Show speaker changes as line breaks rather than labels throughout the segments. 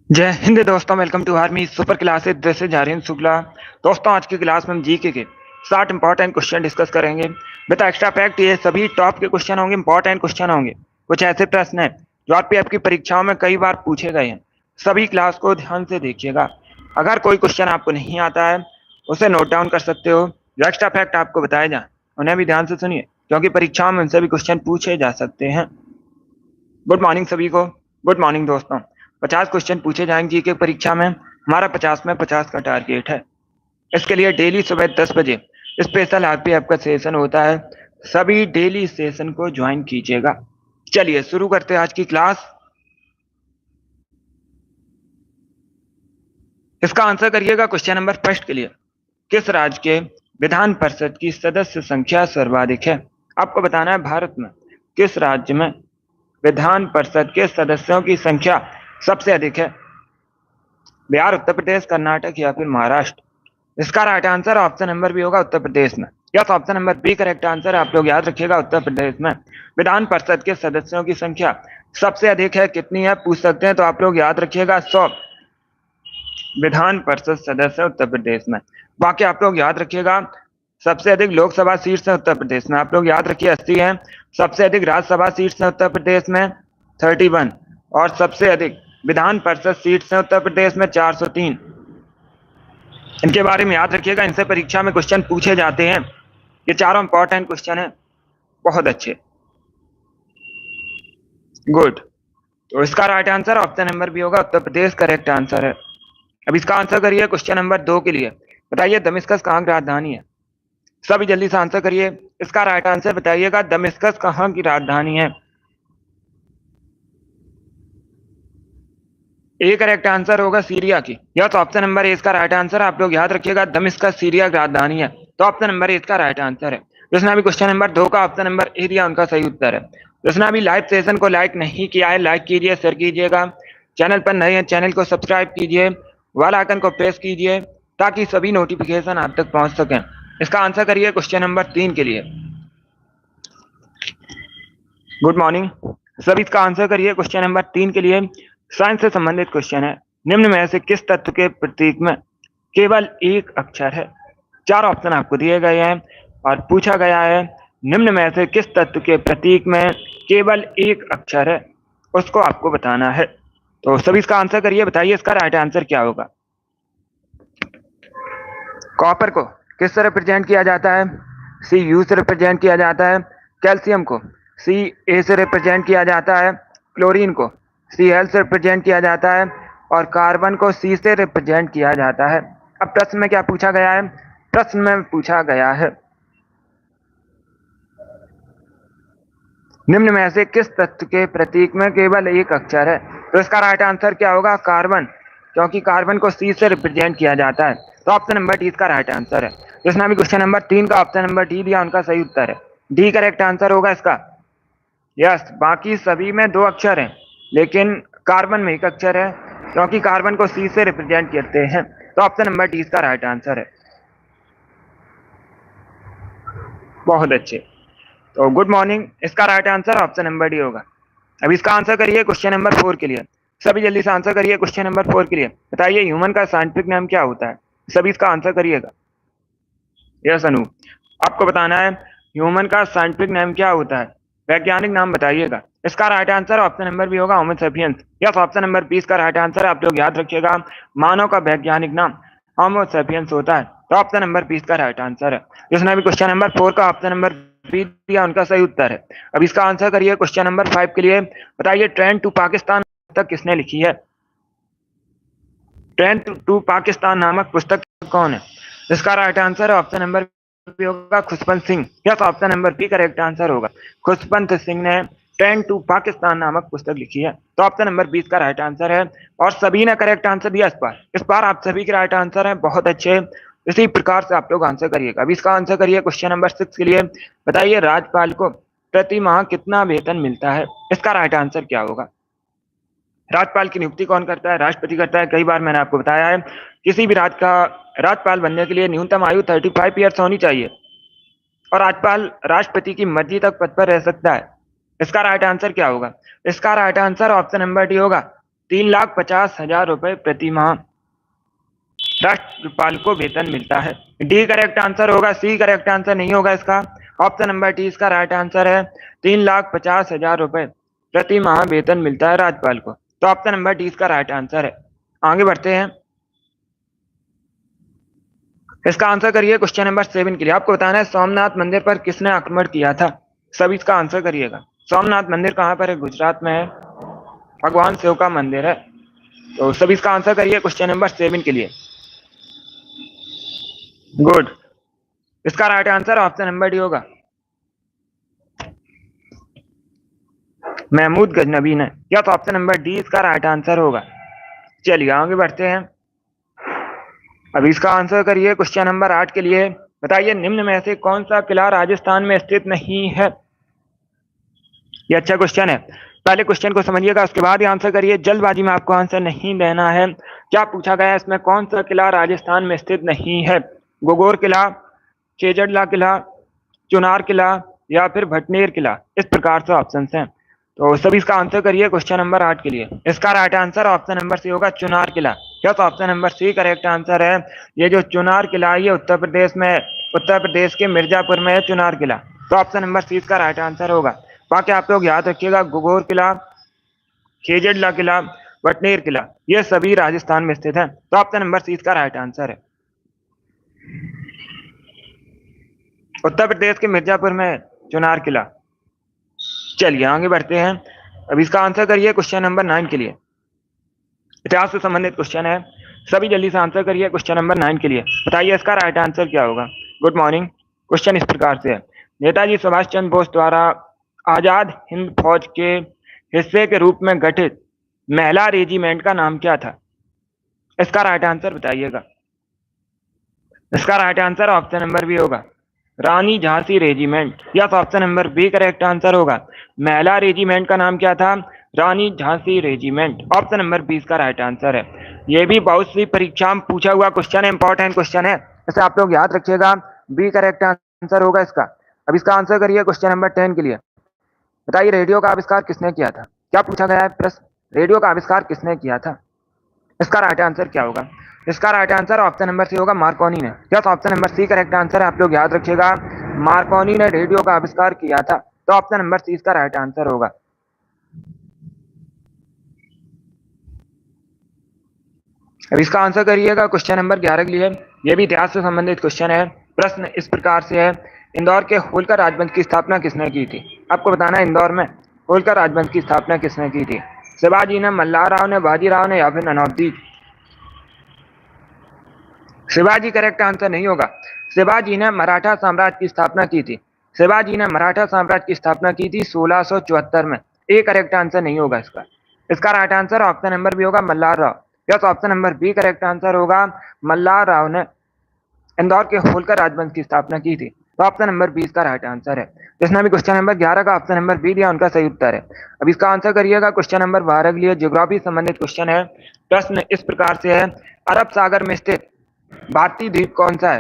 जय हिंद दोस्तों, welcome to army super classes. This is Aryan Shukla. दोस्तों, आज की क्लास में हम जीके के 60 इंपॉर्टेंट क्वेश्चन डिस्कस करेंगे विद एक्स्ट्रा फैक्ट। ये सभी टॉप के क्वेश्चन होंगे, इंपॉर्टेंट क्वेश्चन होंगे। कुछ ऐसे प्रश्न हैं जो आपकी परीक्षाओं में कई बार पूछे गए हैं। सभी क्लास को ध्यान से देखिएगा। अगर कोई क्वेश्चन आपको नहीं आता है उसे नोट डाउन कर सकते हो। जो एक्स्ट्रा फैक्ट आपको बताए जाए उन्हें भी ध्यान से सुनिए, क्योंकि परीक्षाओं में उनसे भी क्वेश्चन पूछे जा सकते हैं। गुड मॉर्निंग सभी को। गुड मॉर्निंग दोस्तों। 50 क्वेश्चन पूछे जाएंगे जीके परीक्षा में। हमारा 50 में 50 का टारगेट है। इसके लिए डेली सुबह 10 बजे स्पेशल आरपीएफ का सेशन होता है। सभी डेली सेशन को ज्वाइन कीजिएगा। चलिए शुरू करते हैं आज की क्लास। इसका आंसर करिएगा क्वेश्चन नंबर फर्स्ट के लिए। किस राज्य के विधान परिषद की सदस्य संख्या सर्वाधिक है? आपको बताना है भारत में किस राज्य में विधान परिषद के सदस्यों की संख्या सबसे अधिक है। बिहार, उत्तर प्रदेश, कर्नाटक या फिर महाराष्ट्र? इसका right answer option number B होगा, उत्तर प्रदेश में। Yes, option number B correct answer. आप लोग याद रखिएगा, उत्तर प्रदेश में विधान परिषद के सदस्यों की संख्या सबसे अधिक है। कितनी है पूछ सकते हैं, तो आप लोग याद रखिएगा 100 विधान परिषद सदस्य उत्तर प्रदेश में। बाकी आप लोग याद रखिएगा सबसे अधिक लोकसभा सीट्स है उत्तर प्रदेश में। आप लोग याद रखिए 80 है। सबसे अधिक राज्यसभा सीट्स है उत्तर प्रदेश में 31, और सबसे अधिक विधान परिषद सीट्स है उत्तर प्रदेश में 403। इनके बारे में याद रखिएगा, इनसे परीक्षा में क्वेश्चन पूछे जाते हैं। ये चारों इंपॉर्टेंट क्वेश्चन है, बहुत अच्छे। गुड। तो इसका right answer option number B होगा, उत्तर प्रदेश करेक्ट आंसर है। अब इसका आंसर करिए क्वेश्चन नंबर 2 के लिए। बताइए दमिश्कस कहाँ की राजधानी है? सभी जल्दी से आंसर करिए। इसका राइट आंसर बताइएगा, दमिश्कस कहाँ की राजधानी है? ए करेक्ट आंसर होगा सीरिया की। यह तो ऑप्शन नंबर ए इसका राइट आंसर। आप लोग याद रखिएगा दमिश्कस सीरिया की राजधानी है, तो ऑप्शन नंबर ए इसका राइट आंसर है। जिसने अभी क्वेश्चन नंबर 2 का ऑप्शन नंबर ए दिया उनका सही उत्तर है। जिसने अभी लाइव सेशन को लाइक नहीं किया है, लाइक कीजिए, शेयर कीजिएगा। चैनल पर नए हैं, चैनल को सब्सक्राइब कीजिए, वाल आइकन को प्रेस कीजिए, ताकि सभी नोटिफिकेशन आप तक पहुंच सकें। इसका आंसर करिए क्वेश्चन नंबर 3 के लिए। गुड मॉर्निंग सभी, इसका आंसर करिए क्वेश्चन नंबर 3 के लिए। साइंस से संबंधित क्वेश्चन है। निम्न में से किस तत्व के प्रतीक में केवल एक अक्षर है? चार ऑप्शन आपको दिए गए हैं और पूछा गया है निम्न में से किस तत्व के प्रतीक में केवल एक अक्षर है, उसको आपको बताना है। तो सभी इसका आंसर करिए, बताइए इसका राइट आंसर क्या होगा। कॉपर को किस से रिप्रेजेंट किया जाता है? सी यू से रिप्रेजेंट किया जाता है। कैल्शियम को सी ए से रिप्रेजेंट किया जाता है। क्लोरीन को सी एल से रिप्रेजेंट किया जाता है, और कार्बन को सी से रिप्रेजेंट किया जाता है। अब प्रश्न में क्या पूछा गया है? प्रश्न में पूछा गया है निम्न में से किस तत्व के प्रतीक में केवल एक अक्षर है? तो इसका राइट आंसर क्या होगा? कार्बन, क्योंकि कार्बन को सी से रिप्रेजेंट किया जाता है। तो ऑप्शन नंबर डी इसका राइट आंसर है। जिसने भी क्वेश्चन नंबर 3 का ऑप्शन नंबर डी दिया उनका सही उत्तर है। डी करेक्ट आंसर होगा इसका। यस, बाकी सभी में दो अक्षर हैं, लेकिन कार्बन में एक अक्षर है, क्योंकि कार्बन को सी से रिप्रेजेंट करते हैं। तो ऑप्शन नंबर डी इसका राइट आंसर है। बहुत अच्छे। तो गुड मॉर्निंग, इसका right answer option number D होगा। अब इसका आंसर करिए क्वेश्चन नंबर 4 के लिए। सभी जल्दी से आंसर करिए क्वेश्चन नंबर 4 के लिए। बताइए ह्यूमन का साइंटिफिक नाम क्या होता है? सभी इसका आंसर करिएगा। यस अनु, आपको बताना है ह्यूमन का साइंटिफिक नाम क्या होता है, वैज्ञानिक नाम बताइएगा। इसका right answer option number B होगा, homo sapiens. Yes, option number 20 का राइट आंसर। आप लोग याद रखिएगा मानव का वैज्ञानिक नाम होमो सेपियंस होता है। तो ऑप्शन नंबर 20 का राइट आंसर है। जिसने भी क्वेश्चन नंबर 4 का ऑप्शन नंबर बी दिया उनका सही उत्तर है। अब इसका आंसर करिए क्वेश्चन नंबर 5 के लिए। बताइए ट्रेन टू पाकिस्तान तक किसने लिखी है? ट्रेन टू पाकिस्तान नामक पुस्तक कौन है? इसका right answer option number B होगा, Khushwant Singh. Yes, option number B correct answer होगा। खुशवंत सिंह ने ट्रेन टू पाकिस्तान नामक पुस्तक लिखी है। तो ऑप्शन नंबर 20 का राइट आंसर है। और सभी ने करेक्ट आंसर दिया इस बार आप सभी के राइट आंसर है, बहुत अच्छे। इसी प्रकार से आप लोग आंसर करिएगा। अब इसका आंसर करिए क्वेश्चन नंबर 6 के लिए। बताइए राज्यपाल को प्रति माह कितना वेतन मिलता है? इसका राइट आंसर क्या होगा? राज्यपाल की नियुक्ति कौन करता है? राष्ट्रपति करता है। कई बार मैंने आपको बताया है किसी भी राज्य का राज्यपाल बनने के लिए न्यूनतम आयु 35 ईयर्स होनी चाहिए, और राज्यपाल राष्ट्रपति की मर्जी तक पद पर रह सकता है। इसका राइट आंसर क्या होगा? इसका right answer option number D होगा, 3,50,000 रुपए प्रति माह राज्यपाल को वेतन मिलता है। डी करेक्ट आंसर होगा, सी करेक्ट आंसर नहीं होगा इसका। ऑप्शन नंबर डी इसका राइट आंसर है। 3,50,000 रुपए प्रति माह वेतन मिलता है राज्यपाल को। तो ऑप्शन नंबर डी इसका राइट आंसर है। आगे बढ़ते हैं, इसका आंसर करिए क्वेश्चन नंबर 7 के लिए। आपको बताना है सोमनाथ मंदिर पर किसने आक्रमण किया था। सभी इसका आंसर करिएगा। सोमनाथ मंदिर कहाँ पर है? गुजरात में है। भगवान शिव का मंदिर है। तो सभी इसका आंसर करिए क्वेश्चन नंबर 7 के लिए। गुड, इसका right answer option number D होगा, महमूद गजनबी ने। या तो ऑप्शन नंबर डी इसका राइट आंसर होगा। चलिए आगे बढ़ते हैं। अभी इसका आंसर करिए क्वेश्चन नंबर 8 के लिए। बताइए निम्न में से कौन सा किला राजस्थान में स्थित नहीं है। ये अच्छा क्वेश्चन है, पहले क्वेश्चन को समझिएगा उसके बाद ही आंसर करिए। जल्दबाजी में आपको आंसर नहीं देना है। क्या पूछा गया है इसमें, कौन सा किला राजस्थान में स्थित नहीं है? गोगोर किला, खेजड़ला किला, चुनार किला या फिर भटनेर किला, इस प्रकार से ऑप्शन हैं। तो सभी इसका आंसर करिए क्वेश्चन नंबर 8 के लिए। इसका right answer option number C होगा, चुनार किला। क्या तो option number C correct answer है। ये जो चुनार किला है ये उत्तर प्रदेश में, उत्तर प्रदेश के मिर्जापुर में है चुनार किला। तो ऑप्शन नंबर सी इसका राइट आंसर होगा। बाकी आप लोग याद रखिएगा, गोगोर किला, खेजड़ला किला, भटनेर किला, ये सभी राजस्थान में स्थित है। तो ऑप्शन नंबर सी इसका राइट आंसर है। उत्तर प्रदेश के मिर्जापुर में चुनार किला। चलिए आगे बढ़ते हैं। अब इसका आंसर करिए क्वेश्चन नंबर 9 के लिए। इतिहास से संबंधित क्वेश्चन है, सभी जल्दी से आंसर करिए क्वेश्चन नंबर 9 के लिए। बताइए इसका राइट आंसर क्या होगा। Good morning. क्वेश्चन इस प्रकार से है, नेताजी सुभाष चंद्र बोस द्वारा आजाद हिंद फौज के हिस्से के रूप में गठित महिला रेजिमेंट का नाम क्या था। इसका राइट आंसर बताइएगा। इसका right answer option number B होगा, रानी झांसी रेजिमेंट। या तो option number B correct answer होगा। महिला रेजिमेंट का नाम क्या था? Rani Jhansi regiment. Option number B इसका राइट आंसर है। यह भी बहुत सी परीक्षा में पूछा हुआ क्वेश्चन है, इंपॉर्टेंट क्वेश्चन है, इसे आप लोग याद रखिएगा। बी करेक्ट आंसर होगा इसका। अब इसका आंसर करिए क्वेश्चन नंबर 10 के लिए। बताइए रेडियो का आविष्कार किसने किया था। क्या पूछा गया है प्रश्न, रेडियो का आविष्कार किसने किया था। इसका राइट आंसर क्या होगा। इसका right answer option number C होगा, मार्कोनी ने। या तो option number C correct answer है, आप लोग याद रखिएगा, मार्कोनी ने रेडियो का आविष्कार किया था। तो ऑप्शन नंबर सी इसका राइट आंसर होगा। अब इसका आंसर करिएगा क्वेश्चन नंबर 11 के लिए। यह भी इतिहास से संबंधित क्वेश्चन है। प्रश्न इस प्रकार से है, इंदौर के होलकर राजवंश की स्थापना किसने की थी। आपको बताना है इंदौर में होलकर राजवंश की स्थापना किसने की थी। शिवाजी ने, मल्हारराव ने, बाजीराव ने या फिर ननौती। शिवाजी करेक्ट आंसर नहीं होगा। शिवाजी ने मराठा साम्राज्य की स्थापना की थी। शिवाजी ने मराठा साम्राज्य की स्थापना की थी 1674 में। ए करेक्ट आंसर नहीं होगा इसका। इसका right answer option number B होगा, मल्हारराव। या तो option number B correct answer होगा, मल्हारराव ने इंदौर के होलकर राजवंश की स्थापना की थी। तो ऑप्शन नंबर 20 का राइट आंसर है। जिसने भी क्वेश्चन नंबर 11 का ऑप्शन नंबर बी दिया उनका सही उत्तर है। अब इसका आंसर करिएगा क्वेश्चन नंबर 12 के लिए। ज्योग्राफी संबंधित क्वेश्चन है। प्रश्न इस प्रकार से है, अरब सागर में स्थित भारतीय द्वीप कौन सा है।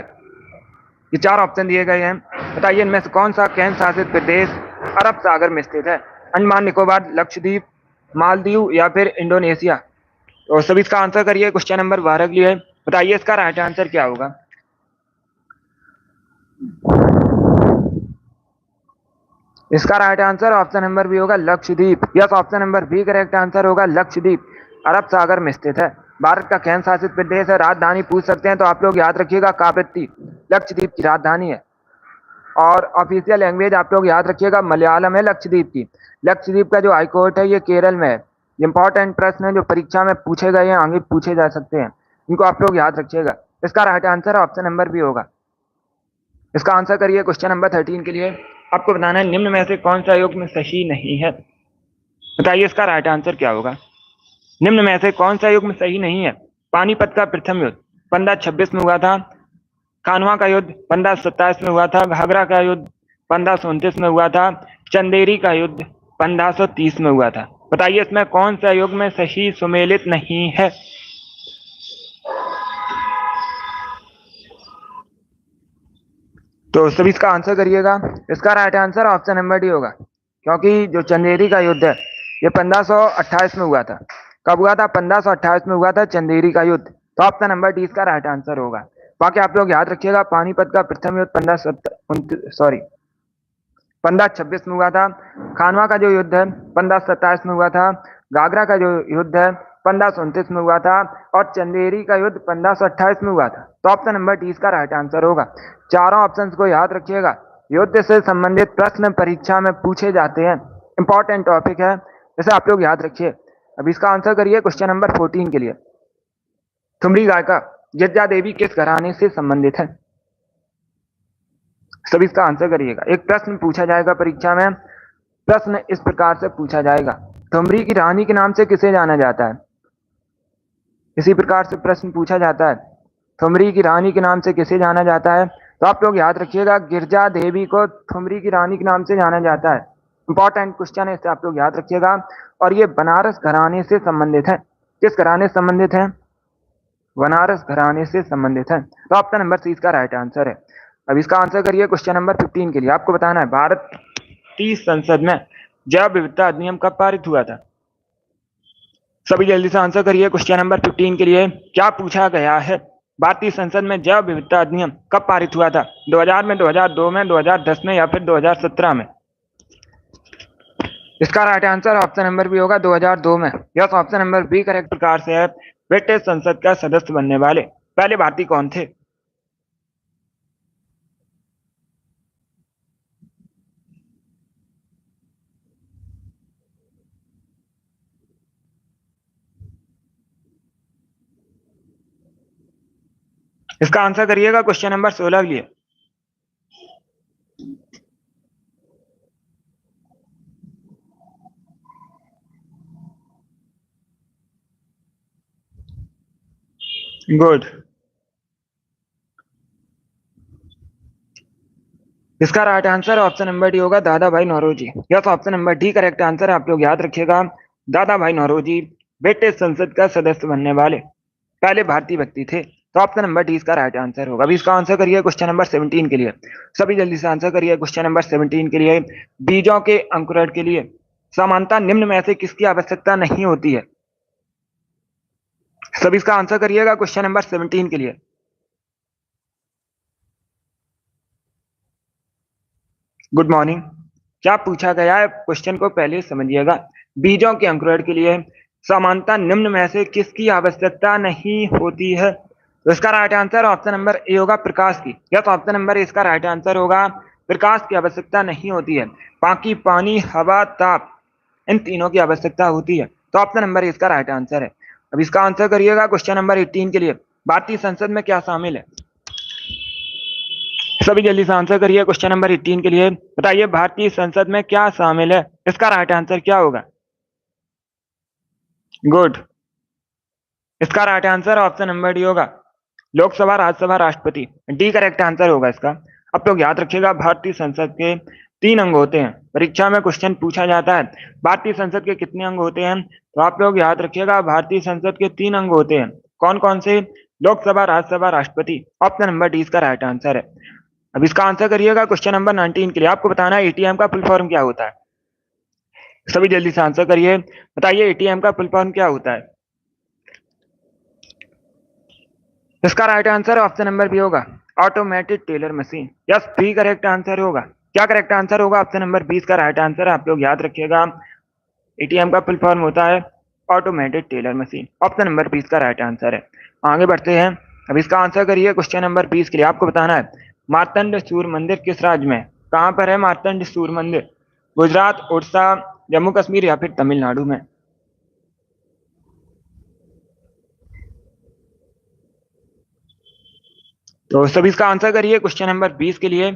ये 4 ऑप्शन दिए गए हैं। बताइए इनमें से कौन सा केंद्र शासित प्रदेश अरब सागर में स्थित है। अंडमान निकोबार, लक्षद्वीप, मालदीव या फिर इंडोनेशिया। तो सभी इसका आंसर करिए क्वेश्चन नंबर 12 के लिए। बताइए इसका राइट आंसर क्या होगा। इसका right answer option number B होगा, Lakshadweep. Yes, option number B correct answer होगा, लक्षद्वीप अरब सागर में स्थित है। भारत का केंद्र शासित प्रदेश है। राजधानी पूछ सकते हैं तो आप लोग याद रखिएगा, कावरत्ती लक्षद्वीप की राजधानी है। और ऑफिशियल लैंग्वेज आप लोग याद रखिएगा, मलयालम है लक्षद्वीप की। लक्षद्वीप का जो हाईकोर्ट है ये केरल में है। इंपॉर्टेंट प्रश्न है जो परीक्षा में पूछे गए हैं, आगे पूछे जा सकते हैं, इनको आप लोग याद रखिएगा। इसका right answer option number B होगा। इसका आंसर करिए क्वेश्चन नंबर 13 के लिए। आपको बताना है निम्न में से कौन सा युग्म सही नहीं है। बताइए इसका राइट आंसर क्या होगा। निम्न में से कौन सा युग्म सही नहीं है। पानीपत का प्रथम युद्ध 1526 में हुआ था। कान्हा का युद्ध 1527 में हुआ था। घाघरा का युद्ध 1529 में हुआ था। चंदेरी का युद्ध 1530 में हुआ था। बताइए इसमें कौन सा युग्म सही सुमेलित नहीं है। तो सभी इसका आंसर करिएगा। इसका right answer option number D होगा, क्योंकि जो चंदेरी का युद्ध है ये 1528 में हुआ था। कब हुआ था? 1528 में हुआ था चंदेरी का युद्ध। तो ऑप्शन नंबर डी इसका राइट आंसर होगा। बाकी आप लोग याद रखिएगा, पानीपत का प्रथम युद्ध 1526 में हुआ था। खानवा का जो युद्ध है 1527 में हुआ था। गागरा का जो युद्ध है 1529 में हुआ था। और चंदेरी का युद्ध 1528 में हुआ था। तो ऑप्शन नंबर डी इसका राइट आंसर होगा। चारों ऑप्शंस को याद रखिएगा, युद्ध से संबंधित प्रश्न परीक्षा में पूछे जाते हैं, इंपॉर्टेंट टॉपिक है, इसे आप लोग याद रखिए। अब इसका आंसर करिए क्वेश्चन नंबर 14 के लिए। ठुमरी गायिका गिरिजा देवी किस घराने से संबंधित है? सभी इसका आंसर करिएगा। एक प्रश्न पूछा जाएगा परीक्षा में, प्रश्न इस प्रकार से पूछा जाएगा, ठुमरी की रानी के नाम से किसे जाना जाता है? इसी प्रकार से प्रश्न पूछा जाता है, ठुमरी की रानी के नाम से किसे जाना जाता है? तो आप लोग याद रखिएगा, गिरिजा देवी को ठुमरी की रानी के नाम से जाना जाता है। इंपॉर्टेंट क्वेश्चन है, इसे आप लोग याद रखिएगा। और ये बनारस घराने से संबंधित है। किस घराने से संबंधित है? बनारस घराने से संबंधित है। तो ऑप्शन नंबर सी इसका राइट आंसर है। अब इसका आंसर करिए क्वेश्चन नंबर 15 के लिए। आपको बताना है, भारतीय संसद में जैव विविधता अधिनियम कब पारित हुआ था? सभी जल्दी से आंसर करिए क्वेश्चन नंबर 15 के लिए। क्या पूछा गया है? भारतीय संसद में जैव विविधता अधिनियम कब पारित हुआ था? 2000 में, 2002 में, 2010 में या फिर 2017 में? इसका right answer option number B होगा, 2002 में। Yes, option number B correct प्रकार से है। ब्रिटिश संसद का सदस्य बनने वाले पहले भारतीय कौन थे? इसका आंसर करिएगा क्वेश्चन नंबर 16 के लिए। गुड। इसका right answer option number D होगा, Dada Bhai Naoroji. Yes, option number D correct answer है। आप लोग याद रखिएगा, दादा भाई नौरोजी ब्रिटिश संसद का सदस्य बनने वाले पहले भारतीय व्यक्ति थे। तो ऑप्शन नंबर डी इसका राइट आंसर होगा। अभी इसका आंसर करिए क्वेश्चन नंबर 17 के लिए। सभी जल्दी से आंसर करिए क्वेश्चन नंबर 17 के लिए। बीजों के अंकुरण के लिए समानता निम्न में से किसकी आवश्यकता नहीं होती है? सभी इसका आंसर करिएगा क्वेश्चन नंबर 17 के लिए। Good morning. क्या पूछा गया है क्वेश्चन को पहले समझिएगा। बीजों के अंकुरण के लिए समानता निम्न में से किसकी आवश्यकता नहीं होती है? तो इसका right answer option number A होगा, प्रकाश की। यस, ऑप्शन नंबर ए इसका राइट आंसर होगा, प्रकाश की आवश्यकता नहीं होती है। बाकी पानी, हवा, ताप, इन तीनों की आवश्यकता होती है। तो ऑप्शन नंबर ए इसका राइट आंसर है। अब इसका आंसर करिएगा क्वेश्चन नंबर 18 के लिए। भारतीय संसद में क्या शामिल है? सभी जल्दी से आंसर करिए क्वेश्चन नंबर 18 के लिए। बताइए, भारतीय संसद में क्या शामिल है? इसका राइट आंसर क्या होगा? गुड। इसका right answer option number D होगा, लोकसभा, राज्यसभा, राष्ट्रपति। डी करेक्ट आंसर होगा इसका। अब लोग याद रखिएगा, भारतीय संसद के 3 अंग होते हैं। परीक्षा में क्वेश्चन पूछा जाता है, भारतीय संसद के कितने अंग होते हैं? तो आप लोग याद रखिएगा, भारतीय संसद के 3 अंग होते हैं। कौन कौन से? लोकसभा, राज्यसभा, राष्ट्रपति। ऑप्शन नंबर डी इसका राइट आंसर है। अब इसका आंसर करिएगा क्वेश्चन नंबर 19 के लिए। आपको बताना है एटीएम का फुल फॉर्म क्या होता है। सभी जल्दी से आंसर करिए। बताइए, एटीएम का फुल फॉर्म क्या होता है? इसका right answer option number B होगा, automated teller machine. Yes, B correct answer होगा। क्या करेक्ट आंसर होगा? ऑप्शन नंबर 20 का राइट आंसर है। आप लोग याद रखिएगा, एटीएम का फुल फॉर्म होता है automated teller machine. Option number 20 का राइट आंसर है। आगे बढ़ते हैं। अब इसका आंसर करिए क्वेश्चन नंबर 20 के लिए। आपको बताना है, मार्तंड सूर्य मंदिर किस राज्य में? कहां पर है मार्तंड सूर्य मंदिर? गुजरात, उड़ीसा, जम्मू कश्मीर या फिर तमिलनाडु में? तो सभी इसका आंसर करिए क्वेश्चन नंबर 20 के लिए।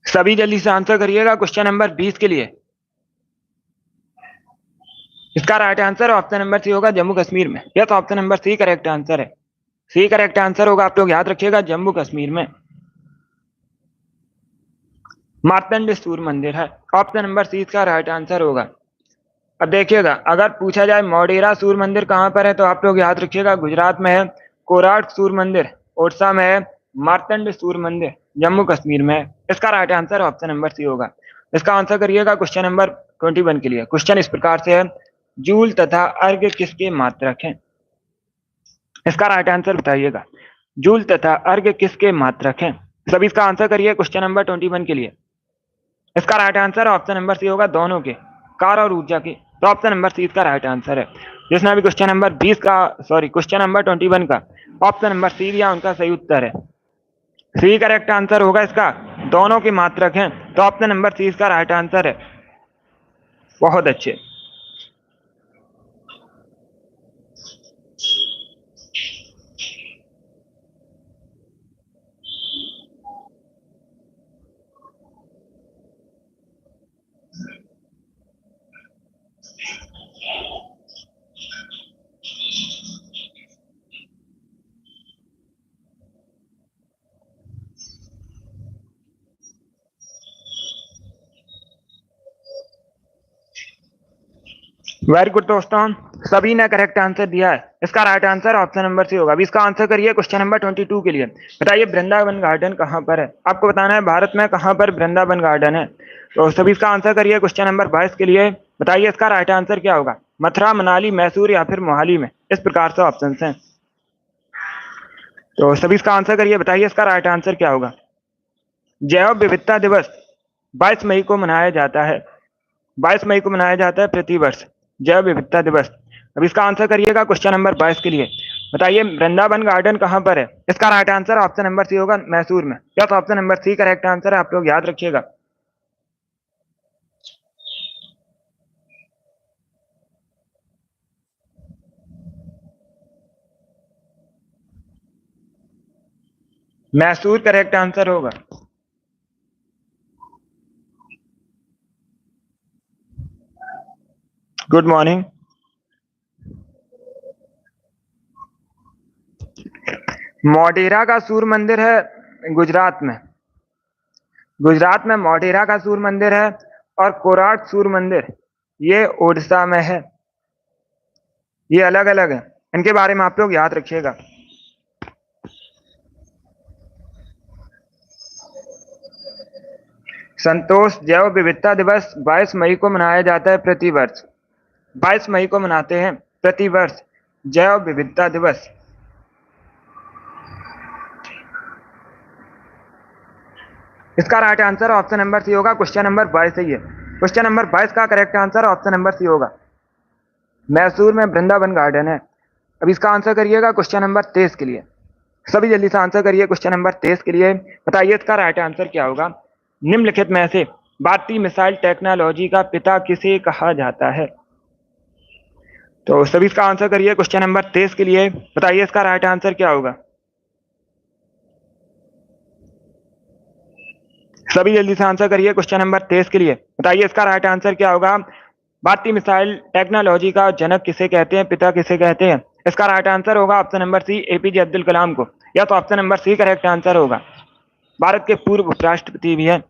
सभी जल्दी से आंसर करिएगा क्वेश्चन नंबर 20 के लिए। इसका right answer option number C होगा, जम्मू कश्मीर में। Yes, option number C correct answer है। सी करेक्ट आंसर होगा। आप लोग याद रखिएगा, जम्मू कश्मीर में मार्तंड सूर्य मंदिर है। ऑप्शन नंबर सी इसका राइट आंसर होगा। अब देखिएगा, अगर पूछा जाए मोढेरा सूर्य मंदिर कहां पर है, तो आप लोग याद रखिएगा, गुजरात में है। कोराट सूर्य मंदिर ओडिशा में है, मार्तंड सूर्य मंदिर जम्मू कश्मीर में है। इसका right answer option number C होगा। इसका आंसर करिएगा क्वेश्चन नंबर 21 के लिए। क्वेश्चन इस प्रकार से है, जूल तथा अर्घ्य किसके मात्रक हैं? इसका राइट आंसर बताइएगा। जूल तथा अर्घ्य किसके मात्रक हैं? सभी इसका आंसर करिए क्वेश्चन नंबर 21 के लिए। इसका right answer option number C होगा, दोनों के, कार और ऊर्जा के। तो ऑप्शन नंबर सी इसका राइट आंसर है। जिसने अभी क्वेश्चन नंबर 20 का क्वेश्चन नंबर 21 का ऑप्शन नंबर सी दिया, उनका सही उत्तर है सी। करेक्ट आंसर होगा इसका, दोनों के मात्रक हैं। तो ऑप्शन नंबर सी इसका राइट आंसर है। बहुत अच्छे। वेरी गुड दोस्तों, सभी ने करेक्ट आंसर दिया है। इसका right answer option number C होगा। अभी इसका आंसर करिए क्वेश्चन नंबर 22 के लिए। बताइए वृंदावन गार्डन कहाँ पर है? आपको बताना है भारत में कहाँ पर वृंदावन गार्डन है। तो सभी इसका आंसर करिए क्वेश्चन नंबर 22 के लिए। बताइए इसका राइट आंसर क्या होगा? मथुरा, मनाली, मैसूर या फिर मोहाली में? इस प्रकार से ऑप्शन हैं। तो सभी इसका आंसर करिए, बताइए इसका राइट आंसर क्या होगा? जैव विविधता दिवस 22 मई को मनाया जाता है। 22 मई को मनाया जाता है प्रतिवर्ष जैव विविधता दिवस। अब इसका आंसर करिएगा क्वेश्चन नंबर 22 के लिए। बताइए वृंदावन गार्डन कहाँ पर है? इसका right answer option number C होगा, मैसूर में। क्या तो option number C correct answer है, आप लोग याद रखिएगा। मैसूर करेक्ट आंसर होगा। Good morning. मोढेरा का सूर्य मंदिर है गुजरात में। गुजरात में मोढेरा का सूर्य मंदिर है, और कोराट सूर्य मंदिर ये ओडिशा में है। ये अलग अलग है, इनके बारे में आप लोग याद रखिएगा। संतोष, जैव विविधता दिवस 22 मई को मनाया जाता है प्रतिवर्ष। 22 मई को मनाते हैं प्रतिवर्ष जैव विविधता दिवस। इसका right answer option number C होगा। क्वेश्चन नंबर 22 सही है। क्वेश्चन नंबर 22 का correct answer option number C होगा। मैसूर में वृंदावन गार्डन है। अब इसका आंसर करिएगा क्वेश्चन नंबर 23 के लिए। सभी जल्दी से आंसर करिए क्वेश्चन नंबर 23 के लिए। बताइए इसका राइट आंसर क्या होगा? निम्नलिखित में से भारतीय मिसाइल टेक्नोलॉजी का पिता किसे कहा जाता है? तो सभी इसका आंसर करिए क्वेश्चन नंबर 23 के लिए। बताइए इसका राइट आंसर क्या होगा? सभी जल्दी से आंसर करिए क्वेश्चन नंबर 23 के लिए। बताइए इसका राइट आंसर क्या होगा? भारतीय मिसाइल टेक्नोलॉजी का जनक किसे कहते हैं, पिता किसे कहते हैं? इसका राइट आंसर होगा option number C, APJ Abdul Kalam को। या तो option number C correct answer होगा। भारत के पूर्व उपराष्ट्रपति भी हैं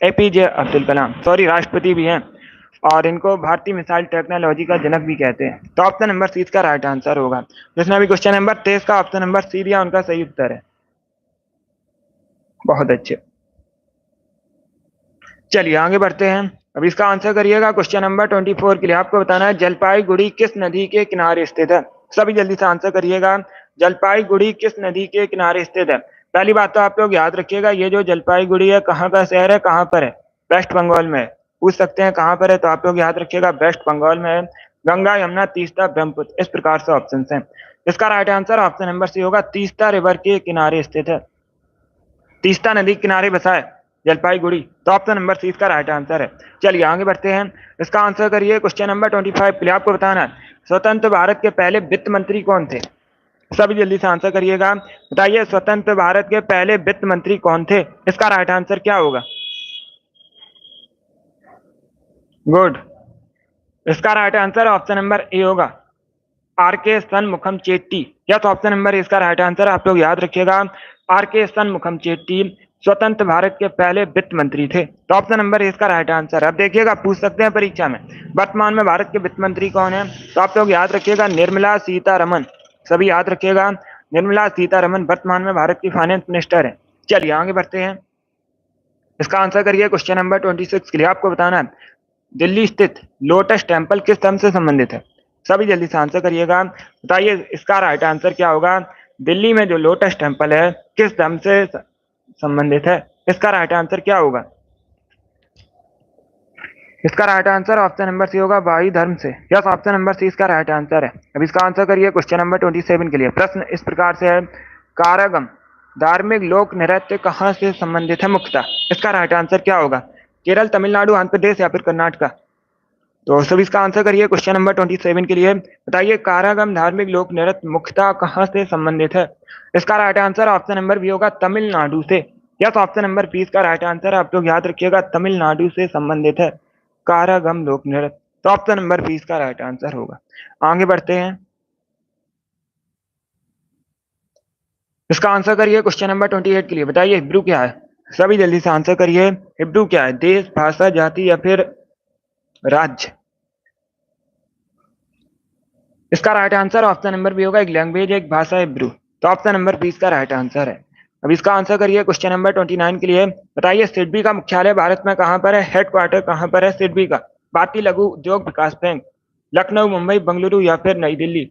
एपीजे अब्दुल कलाम, राष्ट्रपति भी हैं, और इनको भारतीय मिसाइल टेक्नोलॉजी का जनक भी कहते हैं। तो ऑप्शन नंबर सी इसका राइट आंसर होगा। जिसने अभी क्वेश्चन नंबर 23 का ऑप्शन नंबर सी दिया, उनका सही उत्तर है। बहुत अच्छे। चलिए आगे बढ़ते हैं। अब इसका आंसर करिएगा क्वेश्चन नंबर 24 के लिए। आपको बताना है जलपाईगुड़ी किस नदी के किनारे स्थित है? सभी जल्दी से आंसर करिएगा। जलपाईगुड़ी किस नदी के किनारे स्थित है? पहली बात तो आप लोग याद रखिएगा, ये जो जलपाईगुड़ी है कहाँ का शहर है, कहाँ पर है? वेस्ट बंगाल में है। पूछ सकते हैं कहाँ पर है, तो आप लोग याद रखिएगा वेस्ट बंगाल में है। गंगा, यमुना, तीस्ता, ब्रह्मपुत्र, इस प्रकार से ऑप्शन है। इसका right answer option number C होगा, तीस्ता रिवर के किनारे स्थित है। तीस्ता नदी के किनारे बसा है जलपाईगुड़ी। तो ऑप्शन नंबर सी इसका राइट आंसर है। चलिए आगे बढ़ते हैं। इसका आंसर करिए क्वेश्चन नंबर 25 के लिए। आपको बताना है स्वतंत्र भारत के पहले वित्त मंत्री कौन थे? सभी जल्दी से आंसर करिएगा। बताइए स्वतंत्र भारत के पहले वित्त मंत्री कौन थे? इसका राइट आंसर क्या होगा? गुड। इसका right answer option number A होगा, आर के शनमुखम चेट्टी। या तो ऑप्शन नंबर इसका राइट आंसर आप लोग याद रखिएगा, आर के शनमुखम चेट्टी स्वतंत्र भारत के पहले वित्त मंत्री थे। तो ऑप्शन नंबर इसका राइट आंसर। अब देखिएगा पूछ सकते हैं परीक्षा में वर्तमान में भारत के वित्त मंत्री कौन है, तो आप लोग याद रखिएगा निर्मला सीतारमन। सभी याद रखिएगा निर्मला सीतारमन वर्तमान में भारत की फाइनेंस मिनिस्टर है। चलिए आगे बढ़ते हैं, इसका आंसर करिए। क्वेश्चन नंबर 26 के लिए आपको बताना है दिल्ली स्थित लोटस टेम्पल किस धर्म से संबंधित है। सभी जल्दी से आंसर करिएगा, बताइए इसका राइट आंसर क्या होगा। दिल्ली में जो लोटस टेम्पल है किस धर्म से संबंधित है, इसका राइट आंसर क्या होगा। इसका right answer option number C होगा, बौद्ध धर्म से। यस, ऑप्शन नंबर सी इसका राइट आंसर है। अब इसका आंसर करिए क्वेश्चन नंबर 27 के लिए। प्रश्न इस प्रकार से है, कारगम धार्मिक लोक नृत्य कहाँ से संबंधित है मुख्यतः, इसका राइट आंसर क्या होगा। केरल, तमिलनाडु, आंध्र प्रदेश या फिर कर्नाटका। तो सभी इसका आंसर करिए क्वेश्चन नंबर 27 के लिए। बताइए कारगम धार्मिक लोक नृत्य मुख्यतः कहाँ से संबंधित है, इसका right answer option number B होगा, तमिलनाडु से। यस, ऑप्शन नंबर बी इसका राइट आंसर है। आप लोग याद रखिएगा, तमिलनाडु से संबंधित है कारगम लोक नृत्य। तो ऑप्शन नंबर बी इसका राइट आंसर होगा। आगे बढ़ते हैं, इसका आंसर करिए क्वेश्चन नंबर 28 के लिए। बताइए हिब्रू क्या है, सभी जल्दी से आंसर करिए। हिब्रू क्या है, देश, भाषा, जाति या फिर राज्य। इसका right answer option number B होगा, एक लैंग्वेज, एक भाषा, हिब्रू। तो ऑप्शन नंबर बी इसका राइट आंसर है। अब इसका आंसर करिए क्वेश्चन नंबर 29 के लिए। बताइए सिडबी का मुख्यालय भारत में कहाँ पर है, हेडक्वार्टर कहाँ पर है सिडबी का। भारतीय लघु उद्योग विकास बैंक, लखनऊ, मुंबई, बेंगलुरु या फिर नई दिल्ली।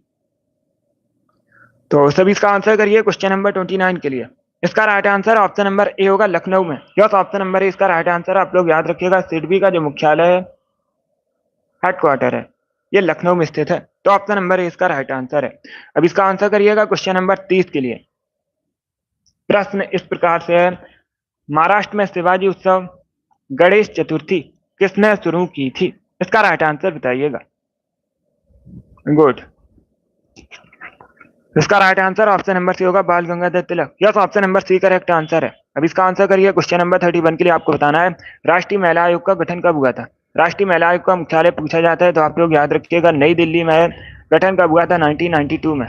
तो सभी इसका आंसर करिए क्वेश्चन नंबर 29 के लिए। इसका right answer option number A होगा, लखनऊ में। यस, ऑप्शन नंबर ए इसका राइट आंसर। आप लोग याद रखिएगा, सिडबी का जो मुख्यालय है, हेडक्वार्टर है, ये लखनऊ में स्थित है। तो ऑप्शन नंबर ए इसका राइट आंसर है। अब इसका आंसर करिएगा क्वेश्चन नंबर 30 के लिए। प्रश्न इस प्रकार से है, महाराष्ट्र में शिवाजी उत्सव गणेश चतुर्थी किसने शुरू की थी, इसका राइट आंसर बताइएगा। गुड, इसका right answer option number C होगा, Bal Gangadhar Tilak. Yes, option number C correct answer है। अब इसका आंसर करिए क्वेश्चन नंबर 31 के लिए। आपको बताना है राष्ट्रीय महिला आयोग का गठन कब हुआ था। राष्ट्रीय महिला आयोग का मुख्यालय पूछा जाता है, तो आप लोग याद रखिएगा, नई दिल्ली में गठन कब हुआ था, 1992 में।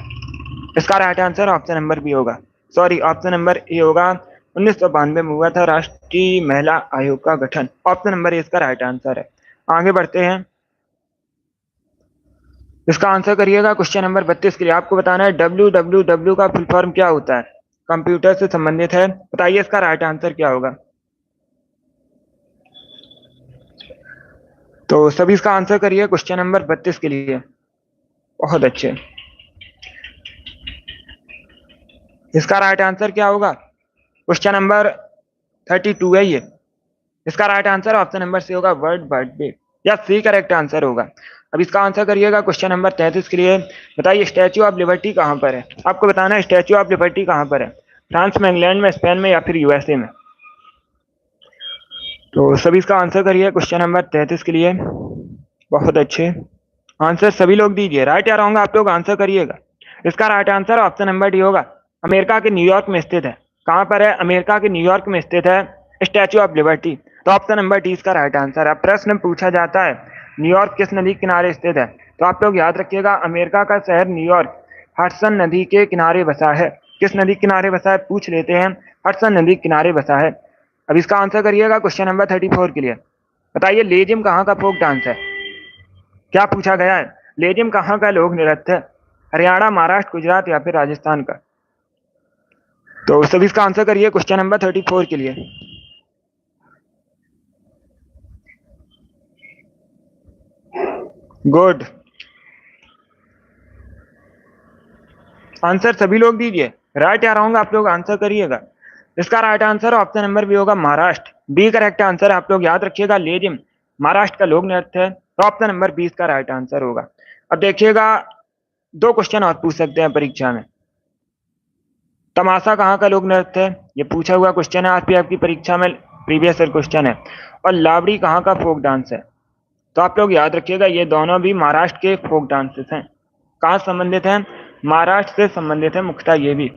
इसका right answer option number B होगा, सॉरी ऑप्शन नंबर ए होगा, 1992 में हुआ था राष्ट्रीय महिला आयोग का गठन। ऑप्शन नंबर ए इसका राइट आंसर है। आगे बढ़ते हैं, इसका आंसर करिएगा क्वेश्चन नंबर 32 के लिए। आपको बताना है www का फुल फॉर्म क्या होता है, कंप्यूटर से संबंधित है। बताइए इसका राइट आंसर क्या होगा। तो सभी इसका आंसर करिए क्वेश्चन नंबर 32 के लिए। बहुत अच्छे, इसका राइट आंसर क्या होगा, क्वेश्चन नंबर 32 है ये। इसका right answer option number C होगा, वर्ल्ड बर्थडे, या सी करेक्ट आंसर होगा। अब इसका आंसर करिएगा क्वेश्चन नंबर 33 के लिए। बताइए स्टैच्यू ऑफ लिबर्टी कहाँ पर है। आपको बताना है स्टैच्यू ऑफ लिबर्टी कहाँ पर है, फ्रांस में, इंग्लैंड में, स्पेन में या फिर यूएसए में। तो सभी इसका आंसर करिए क्वेश्चन नंबर 33 के लिए। बहुत अच्छे आंसर सभी लोग दीजिए, राइट या रॉन्ग आप लोग आंसर करिएगा। इसका right answer option number D होगा, अमेरिका के न्यूयॉर्क में स्थित है। कहाँ पर है, अमेरिका के न्यूयॉर्क में स्थित है स्टैच्यू ऑफ लिबर्टी। तो ऑप्शन नंबर डी इसका राइट आंसर है। प्रश्न पूछा जाता है न्यूयॉर्क किस नदी के किनारे स्थित है, तो आप लोग याद रखिएगा, अमेरिका का शहर न्यूयॉर्क हडसन नदी के किनारे बसा है। किस नदी के किनारे बसा है पूछ लेते हैं, हडसन नदी के किनारे बसा है। अब इसका आंसर करिएगा क्वेश्चन नंबर 34 के लिए। बताइए लेजिम कहाँ का फोक डांस है, क्या पूछा गया है, लेजिम कहाँ का लोक नृत्य है, हरियाणा, महाराष्ट्र, गुजरात या फिर राजस्थान का। तो सभी इसका आंसर करिए क्वेश्चन नंबर 34 के लिए। गुड, आंसर सभी लोग दीजिए, राइट या रॉन्ग आप लोग आंसर करिएगा। इसका right answer option number B होगा, महाराष्ट्र, बी करेक्ट आंसर। आप लोग याद रखिएगा, लेजिम महाराष्ट्र का लोक नृत्य है। तो ऑप्शन नंबर बी इसका राइट आंसर होगा। अब देखिएगा, दो क्वेश्चन और पूछ सकते हैं परीक्षा में। तमाशा कहाँ का लोक नृत्य है, ये पूछा हुआ क्वेश्चन है आरपीएफ की परीक्षा में, प्रीवियस ईयर क्वेश्चन है। और लावड़ी कहाँ का फोक डांस है, तो आप लोग याद रखिएगा, ये दोनों भी महाराष्ट्र के फोक डांसेस हैं। कहाँ संबंधित हैं, महाराष्ट्र से संबंधित है मुख्यतः ये भी।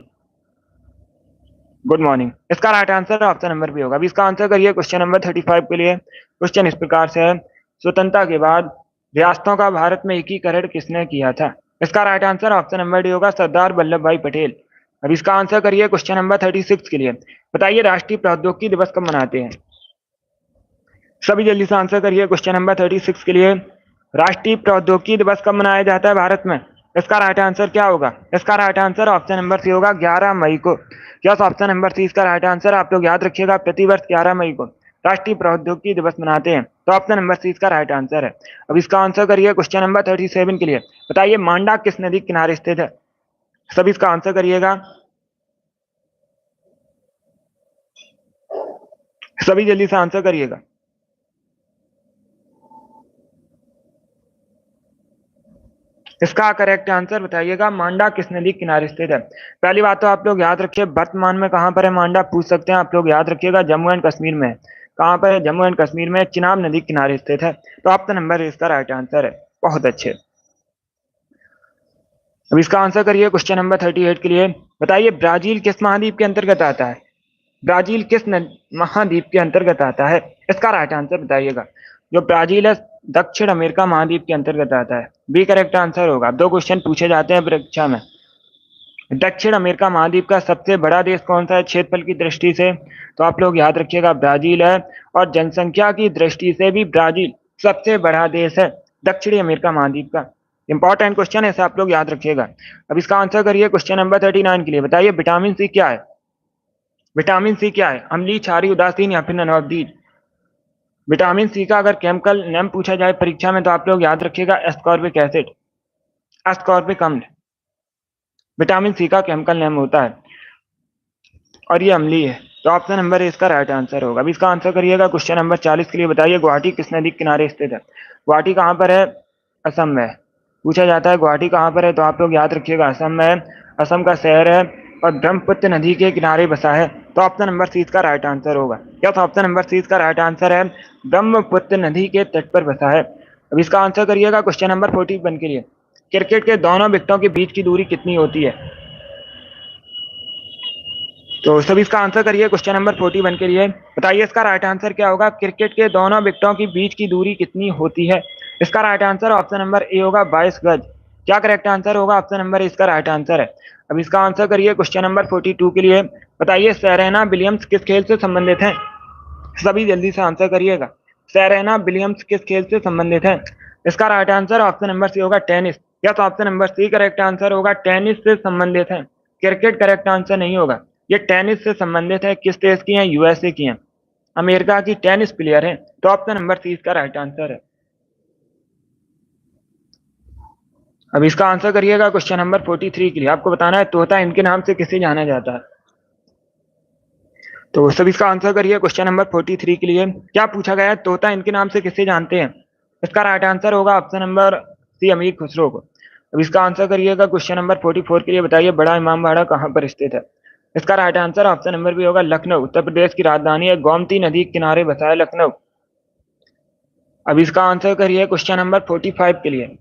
गुड मॉर्निंग, इसका right answer option number B होगा। अभी इसका आंसर करिए क्वेश्चन नंबर 35 के लिए। क्वेश्चन इस प्रकार से है, स्वतंत्रता के बाद रियासतों का भारत में एकीकरण किसने किया था। इसका right answer option number D होगा, सरदार वल्लभ भाई पटेल। अब इसका आंसर करिए क्वेश्चन नंबर 36 के लिए। बताइए राष्ट्रीय प्रौद्योगिकी दिवस कब मनाते हैं। सभी जल्दी से आंसर करिए क्वेश्चन नंबर 36 के लिए। राष्ट्रीय प्रौद्योगिकी दिवस कब मनाया जाता है भारत में, इसका राइट आंसर क्या होगा? इसका right answer option number C होगा 11 मई को। यस, ऑप्शन नंबर सी इसका राइट आंसर। आप लोग याद रखिएगा, प्रतिवर्ष 11 मई को राष्ट्रीय प्रौद्योगिकी दिवस मनाते हैं, तो ऑप्शन नंबर सी इसका राइट आंसर है। अब इसका आंसर करिए क्वेश्चन नंबर 37 के लिए। बताइए मांडा किस नदी के किनारे स्थित है? सभी इसका आंसर करिएगा, सभी जल्दी से आंसर करिएगा। इसका करेक्ट आंसर बताइएगा, मांडा किस नदी के किनारे स्थित है? पहली बात तो आप लोग याद रखिए, वर्तमान में कहां पर है मांडा, पूछ सकते हैं आप लोग, याद रखिएगा जम्मू एंड कश्मीर में है। कहां पर है? जम्मू एंड कश्मीर में, चिनाब नदी के किनारे स्थित है, तो ऑप्शन नंबर इसका राइट आंसर है। बहुत अच्छे। अब इसका आंसर करिए क्वेश्चन नंबर 38 के लिए। बताइए ब्राजील किस महाद्वीप के अंतर्गत आता है? ब्राजील किस महाद्वीप के अंतर्गत आता है? इसका राइट आंसर बताइएगा। जो ब्राजील है, दक्षिण अमेरिका महाद्वीप के अंतर्गत आता है। बी करेक्ट आंसर होगा। दो क्वेश्चन पूछे जाते हैं परीक्षा में। दक्षिण अमेरिका महाद्वीप का सबसे बड़ा देश कौन सा है क्षेत्रफल की दृष्टि से? तो आप लोग याद रखिएगा, ब्राजील है। और जनसंख्या की दृष्टि से भी ब्राजील सबसे बड़ा देश है दक्षिणी अमेरिका महाद्वीप का। इंपॉर्टेंट क्वेश्चन है, इसे आप लोग याद रखिएगा। अब इसका आंसर करिए क्वेश्चन नंबर 39 के लिए। बताइए विटामिन सी क्या है? विटामिन सी क्या है? अम्लीय, क्षारीय, उदासीन या फिर ननॉक्सिड? विटामिन सी का अगर केमिकल नेम पूछा जाए परीक्षा में, तो आप लोग याद रखिएगा एस्कॉर्बिक एसिड, एस्कॉर्बिक अम्ल विटामिन सी का केमिकल नेम होता है, और ये अम्लीय है, तो ऑप्शन नंबर इसका राइट आंसर होगा। अभी इसका आंसर करिएगा क्वेश्चन नंबर 40 के लिए। बताइए गुवाहाटी किस नदी के किनारे स्थित है? गुवाहाटी कहाँ पर है? असम में। पूछा जाता है गुवाहाटी कहाँ पर है, तो आप लोग याद रखिएगा असम में है। असम का शहर है और ब्रह्मपुत्र नदी के किनारे बसा है, तो ऑप्शन नंबर सी इसका राइट आंसर होगा। यस, ऑप्शन नंबर सी इसका राइट आंसर है, ब्रह्मपुत्र नदी के तट पर बसा है। अब इसका आंसर करिएगा क्वेश्चन नंबर 41 के लिए। क्रिकेट के दोनों विकेटों के बीच की दूरी कितनी होती है? तो सभी इसका आंसर करिए क्वेश्चन नंबर 41 के लिए। बताइए इसका राइट आंसर क्या होगा? क्रिकेट के दोनों विकेटों के बीच की दूरी कितनी होती है? इसका right answer option number A होगा 22 गज। क्या करेक्ट आंसर होगा? ऑप्शन नंबर इसका राइट आंसर है। अब इसका आंसर करिए क्वेश्चन नंबर 42 के लिए। बताइए सेरेना विलियम्स किस खेल से संबंधित है? सभी जल्दी से आंसर करिएगा। सेरेना विलियम्स किस खेल से संबंधित है? इसका right answer option number C होगा tennis. Yes, option number C correct answer होगा, टेनिस से संबंधित है। क्रिकेट करेक्ट आंसर नहीं होगा, ये टेनिस से संबंधित है। किस देश की है? यूएसए की है, अमेरिका की टेनिस प्लेयर है, तो ऑप्शन नंबर सी इसका राइट आंसर है। अब इसका आंसर करिएगा क्वेश्चन नंबर 43 के लिए। आपको बताना है तोता इनके नाम से किसे जाना जाता है? तो सब इसका आंसर करिए क्वेश्चन नंबर 43 के लिए। क्या पूछा गया है? तोता इनके नाम से किसे जानते हैं? इसका राइट आंसर होगा ऑप्शन नंबर सी, अमीर खुसरो को। अब इसका आंसर करिएगा क्वेश्चन नंबर 44 के लिए। बताइए बड़ा इमामबाड़ा कहाँ पर स्थित है? इसका right answer option number B होगा लखनऊ। उत्तर प्रदेश की राजधानी है, गोमती नदी के किनारे बसा है लखनऊ। अब इसका आंसर करिए क्वेश्चन नंबर 45 के लिए।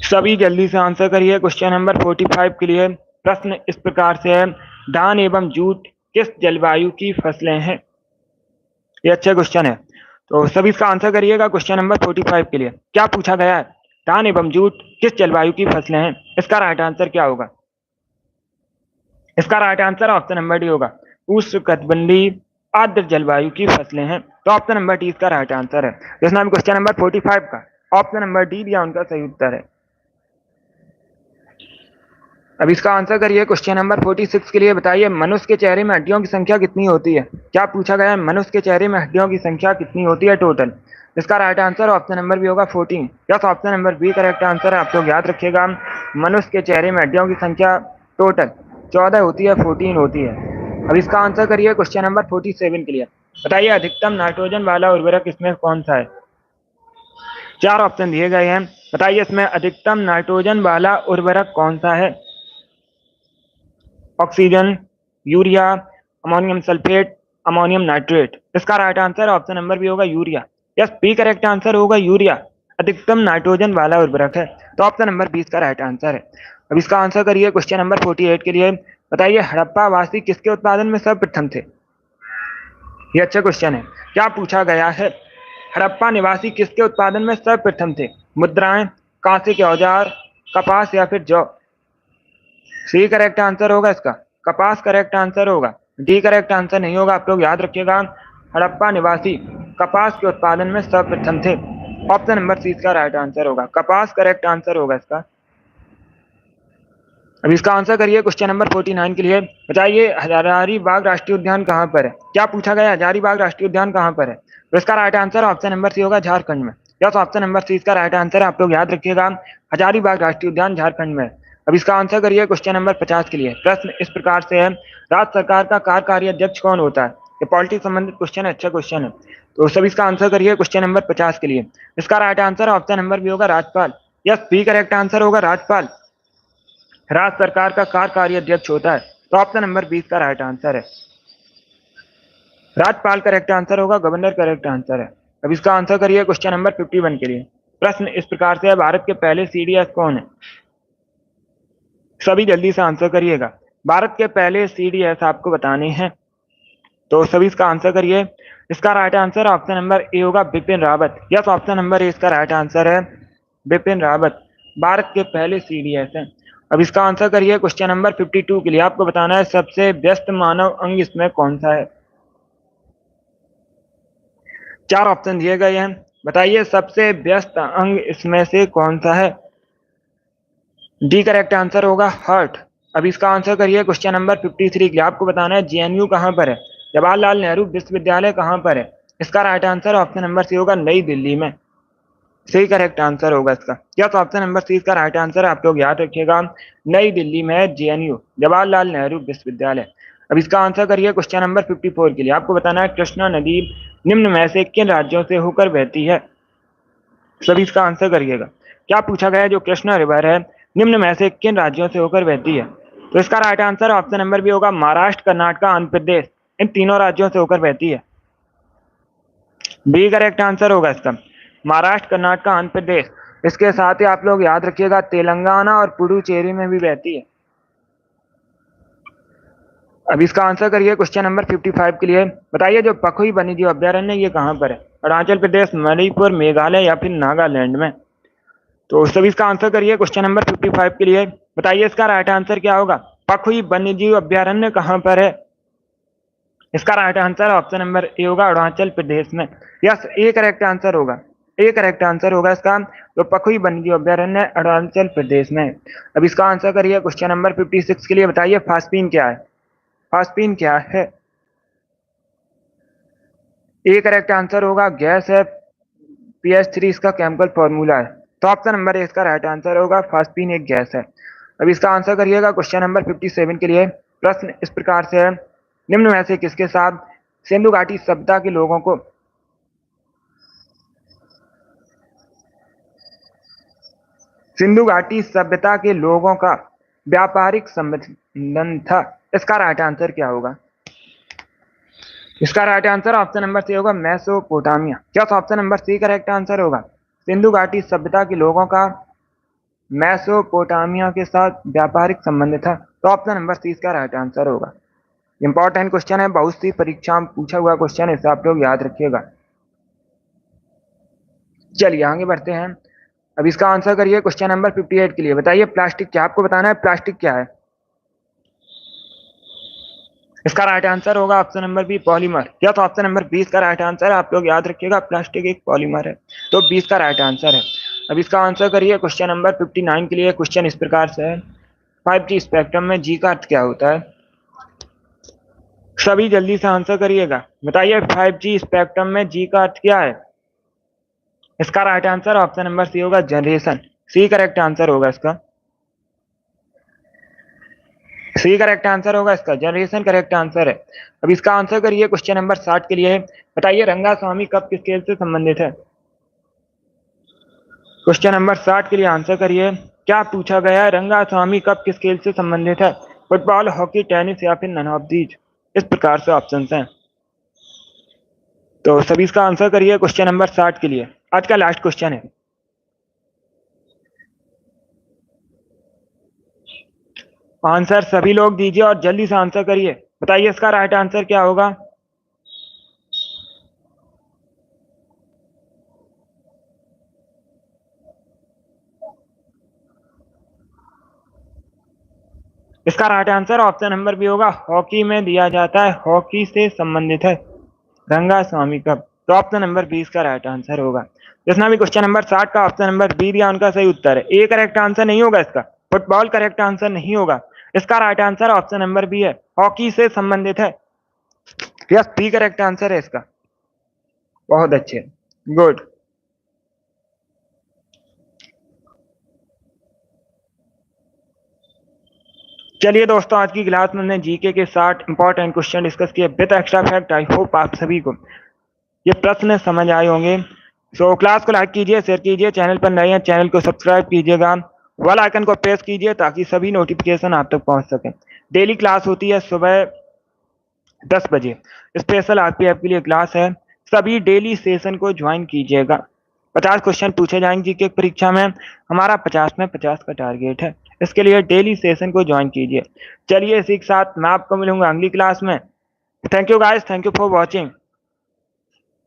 सभी जल्दी से आंसर करिए क्वेश्चन नंबर 45 के लिए। प्रश्न इस प्रकार से है, धान एवं जूट किस जलवायु की फसलें हैं? ये अच्छा क्वेश्चन है, तो सभी इसका आंसर करिएगा क्वेश्चन नंबर 45 के लिए। क्या पूछा गया है? धान एवं जूट किस जलवायु की फसलें हैं? इसका राइट आंसर क्या होगा? इसका right answer option number D होगा, उष्णकटिबंधीय आर्द्र जलवायु की फसलें हैं, तो ऑप्शन नंबर डी इसका राइट आंसर है। जिसने हम क्वेश्चन नंबर 45 का ऑप्शन नंबर डी दिया, उनका सही उत्तर है। अब इसका आंसर करिए क्वेश्चन नंबर 46 के लिए। बताइए मनुष्य के चेहरे में हड्डियों की संख्या कितनी होती है? क्या पूछा गया है? मनुष्य के चेहरे में हड्डियों की संख्या कितनी होती है टोटल? इसका right answer option number B होगा 14। Yes, option number B correct answer है। आप लोग याद रखिएगा, मनुष्य के चेहरे में हड्डियों की संख्या टोटल 14 होती है, 14 होती है। अब इसका आंसर करिए क्वेश्चन नंबर 47 के लिए। बताइए अधिकतम नाइट्रोजन वाला उर्वरक इसमें कौन सा है? चार ऑप्शन दिए गए हैं। बताइए इसमें अधिकतम नाइट्रोजन वाला उर्वरक कौन सा है? Oxygen, urea, ammonium sulphate, ammonium nitrate. इसका right answer option number B होगा urea. Yes, B correct answer होगा यूरिया, अधिकतम नाइट्रोजन वाला उर्वरक है, तो ऑप्शन नंबर 20 का राइट आंसर है। अब इसका आंसर करिए क्वेश्चन नंबर 48 के लिए। बताइए हड़प्पा वासी किसके उत्पादन में सर्वप्रथम थे? ये अच्छा क्वेश्चन है। क्या पूछा गया है? हड़प्पा निवासी किसके उत्पादन में सर्वप्रथम थे? मुद्राएं, कांसे के औजार, कपास या फिर जौ? सी करेक्ट आंसर होगा इसका, कपास करेक्ट आंसर होगा। डी करेक्ट आंसर नहीं होगा। आप लोग याद रखिएगा, हड़प्पा निवासी कपास के उत्पादन में सर्वप्रथम थे। ऑप्शन नंबर सी इसका राइट आंसर होगा, कपास करेक्ट आंसर होगा इसका। अब इसका आंसर करिए क्वेश्चन नंबर 49 के लिए। बताइए हजारीबाग राष्ट्रीय उद्यान कहाँ पर है? क्या पूछा गया, हजारीबाग राष्ट्रीय उद्यान कहाँ पर है? तो इसका right answer option number C होगा, झारखंड में। यस, ऑप्शन नंबर सी इसका राइट आंसर है, आप लोग याद रखिएगा, हजारीबाग राष्ट्रीय उद्यान झारखंड में है। अब इसका आंसर करिए क्वेश्चन नंबर 50 के लिए। प्रश्न इस प्रकार से है, राज्य सरकार का कार्यकारी अध्यक्ष कौन होता है? ये पॉलिटिक्स संबंधित क्वेश्चन है, अच्छा क्वेश्चन है। तो सभी इसका आंसर करिए क्वेश्चन नंबर 50 के लिए। इसका right answer option number B होगा, राज्यपाल। यस, बी करेक्ट आंसर होगा, राज्यपाल राज्य सरकार का कार्यकारी अध्यक्ष होता है। तो ऑप्शन नंबर 20 का राइट आंसर है, राज्यपाल करेक्ट आंसर होगा, गवर्नर करेक्ट आंसर है। अब इसका आंसर करिए क्वेश्चन नंबर 51 के लिए। प्रश्न इस प्रकार से है, भारत के पहले सीडीएस कौन है? सभी जल्दी से आंसर करिएगा, भारत के पहले सीडीएस आपको बताने हैं, तो सभी इसका आंसर करिए। इसका right answer option number A होगा, Bipin Rawat. Yes, option number A इसका राइट आंसर है, बिपिन रावत भारत के पहले सीडीएस हैं। अब इसका आंसर करिए क्वेश्चन नंबर 52 के लिए। आपको बताना है सबसे व्यस्त मानव अंग इसमें कौन सा है? चार ऑप्शन दिए गए हैं, बताइए सबसे व्यस्त अंग इसमें से कौन सा है? डी करेक्ट आंसर होगा, हार्ट। अब इसका आंसर करिए क्वेश्चन नंबर 53 के लिए। आपको बताना है जेएनयू कहां पर है? जवाहरलाल नेहरू विश्वविद्यालय कहां पर है? इसका right answer option number C होगा, नई दिल्ली में। सही करेक्ट आंसर होगा इसका। क्या तो ऑप्शन नंबर सी इसका राइट आंसर है, आप लोग याद रखिएगा, नई दिल्ली में है जेएनयू, जवाहरलाल नेहरू विश्वविद्यालय। अब इसका आंसर करिए क्वेश्चन नंबर 54 के लिए। आपको बताना है कृष्णा नदी निम्न में से किन राज्यों से होकर बहती है? सभी इसका आंसर करिएगा। क्या पूछा गया है, जो कृष्णा रिवर है निम्न में से किन राज्यों से होकर बहती है? तो इसका right answer option number B होगा, महाराष्ट्र, कर्नाटक, आंध्र प्रदेश, इन तीनों राज्यों से होकर बहती है। बी करेक्ट आंसर होगा इसका, महाराष्ट्र, कर्नाटक, आंध्र प्रदेश। इसके साथ ही आप लोग याद रखिएगा, तेलंगाना और पुडुचेरी में भी बहती है। अब इसका आंसर करिए क्वेश्चन नंबर 55 के लिए। बताइए जो पखुई वन्यजीव अभ्यारण्य ये कहां पर है? अरुणाचल प्रदेश, मणिपुर, मेघालय या फिर नागालैंड में? तो सभी इसका आंसर करिए क्वेश्चन नंबर 55 के लिए। बताइए इसका राइट आंसर क्या होगा, पखुई वन्यजीव अभ्यारण्य कहां पर है? इसका right answer option number A होगा, अरुणाचल प्रदेश में। यस, ए करेक्ट आंसर होगा, ए करेक्ट आंसर होगा इसका, तो पखुई वन्यजीव अभ्यारण्य अरुणाचल प्रदेश में। अब इसका आंसर करिए क्वेश्चन नंबर 56 के लिए। बताइए फास्पिन क्या है? फास्पिन क्या है? ए करेक्ट आंसर होगा, गैस है, पीएच3 इसका केमिकल फॉर्मूला है। तो ऑप्शन नंबर ए इसका राइट आंसर होगा, फास्पिन एक गैस है। अब इसका आंसर करिएगा क्वेश्चन नंबर 57 के लिए। प्रश्न इस प्रकार से है, निम्न में से किसके साथ सिंधु घाटी सभ्यता के लोगों को सिंधु घाटी सभ्यता के लोगों का व्यापारिक संबंध था? इसका राइट आंसर क्या होगा? इसका right answer option number C होगा, मेसोपोटामिया। क्या option number C correct answer होगा, सिंधु घाटी सभ्यता के लोगों का मेसोपोटामिया के साथ व्यापारिक संबंध था? तो ऑप्शन नंबर सी इसका राइट आंसर होगा। इंपॉर्टेंट क्वेश्चन है, बहुत सी परीक्षा में पूछा हुआ क्वेश्चन है, इसे आप लोग याद रखिएगा। चलिए आगे बढ़ते हैं। अब इसका आंसर करिए क्वेश्चन नंबर 58 के लिए। बताइए प्लास्टिक क्या, आपको बताना है प्लास्टिक क्या है? इसका राइट आंसर होगा ऑप्शन नंबर बी, पॉलीमर। या तो ऑप्शन नंबर 20 का राइट आंसर है, आप लोग याद रखिएगा, प्लास्टिक एक पॉलीमर है, तो 20 का राइट आंसर है। अब इसका आंसर करिए क्वेश्चन नंबर 59 के लिए। क्वेश्चन इस प्रकार से है, 5G स्पेक्ट्रम में जी का अर्थ क्या होता है? सभी जल्दी से आंसर करिएगा, बताइए 5G स्पेक्ट्रम में जी का अर्थ क्या है? इसका right answer option number C होगा, जनरेशन। सी करेक्ट आंसर होगा इसका, सी करेक्ट आंसर होगा इसका, जनरेशन करेक्ट आंसर है। अब इसका आंसर करिए क्वेश्चन नंबर 60 के लिए। बताइए रंगा स्वामी कब किस खेल से संबंधित है? क्वेश्चन नंबर 60 के लिए आंसर करिए। क्या पूछा गया है, रंगा स्वामी कब किस खेल से संबंधित है? फुटबॉल, हॉकी, टेनिस या फिर नन ऑफ दीज? इस प्रकार से ऑप्शंस हैं, तो सभी इसका आंसर करिए क्वेश्चन नंबर 60 के लिए। आज का लास्ट क्वेश्चन है, आंसर सभी लोग दीजिए और जल्दी से आंसर करिए। बताइए इसका राइट आंसर क्या होगा? इसका right answer option number B होगा, हॉकी में दिया जाता है, हॉकी से संबंधित है रंगा स्वामी कप। तो ऑप्शन नंबर 20 का राइट आंसर होगा। जिसने भी क्वेश्चन नंबर 60 का ऑप्शन नंबर बी दिया उनका सही उत्तर है। ए करेक्ट आंसर नहीं होगा इसका, फुटबॉल करेक्ट आंसर नहीं होगा, इसका right answer option number B है, हॉकी से संबंधित है। यस, बी करेक्ट आंसर है इसका। बहुत अच्छे, गुड। चलिए दोस्तों, आज की क्लास में हमने जीके के 60 इंपॉर्टेंट क्वेश्चन डिस्कस किए with extra fact. I hope आप सभी को ये प्रश्न समझ आए होंगे। सो क्लास को लाइक कीजिए, शेयर कीजिए, चैनल पर नए हैं चैनल को सब्सक्राइब कीजिएगा, बेल आइकन को प्रेस कीजिए ताकि सभी नोटिफिकेशन आप तक पहुंच सके। डेली क्लास होती है सुबह 10 बजे, स्पेशल आरपीएफ के लिए क्लास है, सभी डेली सेशन को ज्वाइन कीजिएगा। 50 क्वेश्चन पूछे जाएंगे जीके परीक्षा में, हमारा 50 में 50 का टारगेट है, इसके लिए डेली सेशन को ज्वाइन कीजिए। चलिए इसी के साथ मैं आपको मिलूंगा अगली क्लास में। Thank you guys, thank you for watching.